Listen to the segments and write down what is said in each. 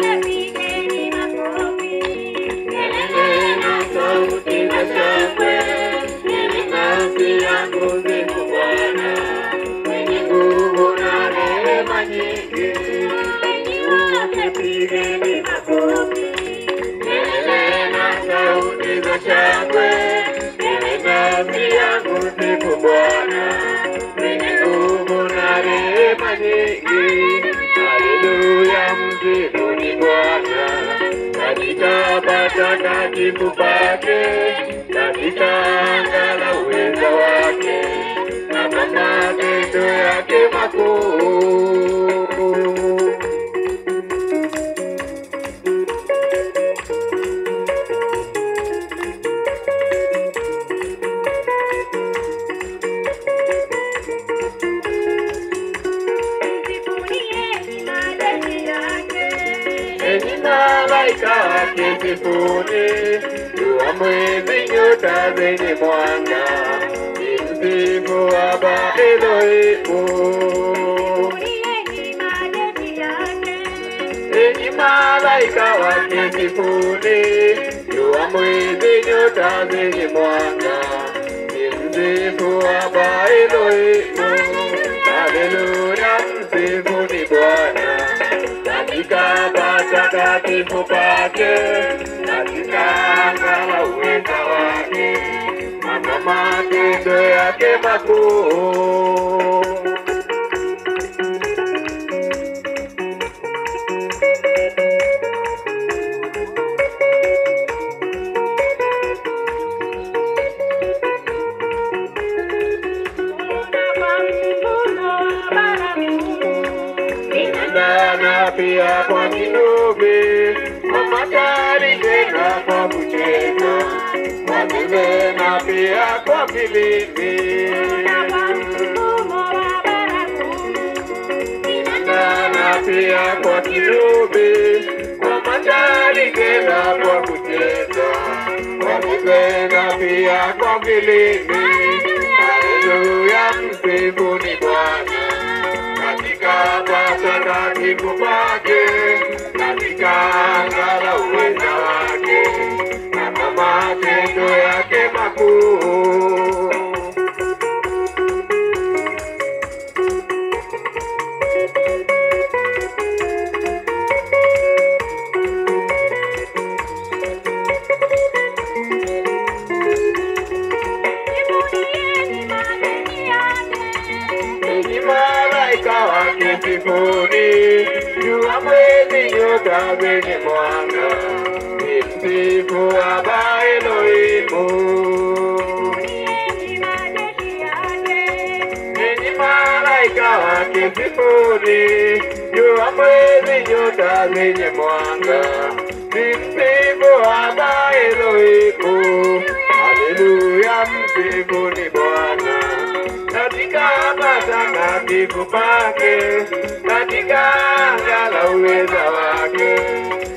pigeni makofi, kelele na sauti za shangwe. Mimi nafsi yangu sifu Bwana, mwenye nguvu na rehema nyingi. Enyi wote pigeni makofi, kelele na sauti za shangwe. Mimi nafsi yangu sifu Bwana, mwenye nguvu na rehema nyingi. Haleluya, msifuni Bwana katika patakatifu pake, katika anga la uweza wake na kwa matendo yake makuu. Enyi malaika wake msifuni, jua, mwezi, nyota zenye mwanga, msifu Baba Elohimu. Enyi malaika wake msifuni, jua, mwezi, nyota zenye mwanga, msifu Baba Elohimu. Haleluya, msifuni Bwana katika patakatifu pake, katika anga la uweza wake na kwa matendo yake makuu. Na pia kwa kinubi, kwa matari tena kwa kucheza, kwa zeze na pia kwa filimbi. Na pia kwa kinubi, kwa matari tena kwa kucheza, kwa zeze na pia kwa filimbi. Haleluya, msifuni Bwana katika patakatifu pake, katika anga la uweza wake na kwa matendo yake makuu. Enyi malaika wake msifuni, jua, mwezi, nyota zenye mwanga, msifu Baba Elohimu. Enyi malaika wake msifuni, jua, mwezi, nyota zenye mwanga, msifu Baba Elohimu. Haleluya, msifuni Bwana katika patakatifu pake, katika anga la uweza wake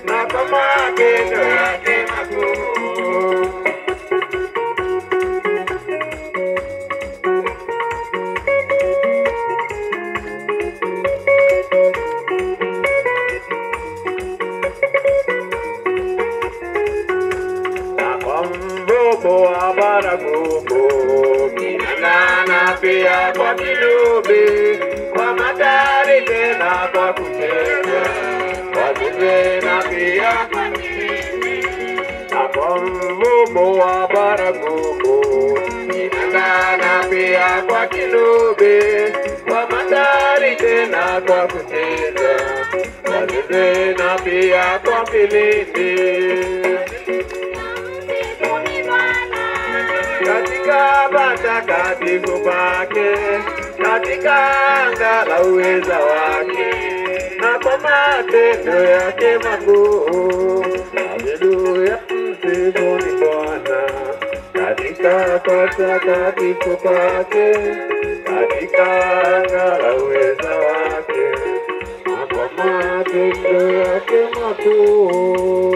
na kwa matendo yake makuu. Na kwa mvumo wa baragumu, na pia kwa kinubi, kwa matari tena kwa kucheza, kwa zeze na pia kwa filimbi. Na kwa mvumo wa baragumu, na pia kwa kinubi, kwa matari tena kwa kucheza, kwa zeze na pia kwa filimbi. Katika patakatifu pake, katika anga la uweza wake na kwa matendo yake makuu. Haleluya, msifuni Bwana katika patakatifu pake, katika anga la uweza wake na kwa matendo yake makuu.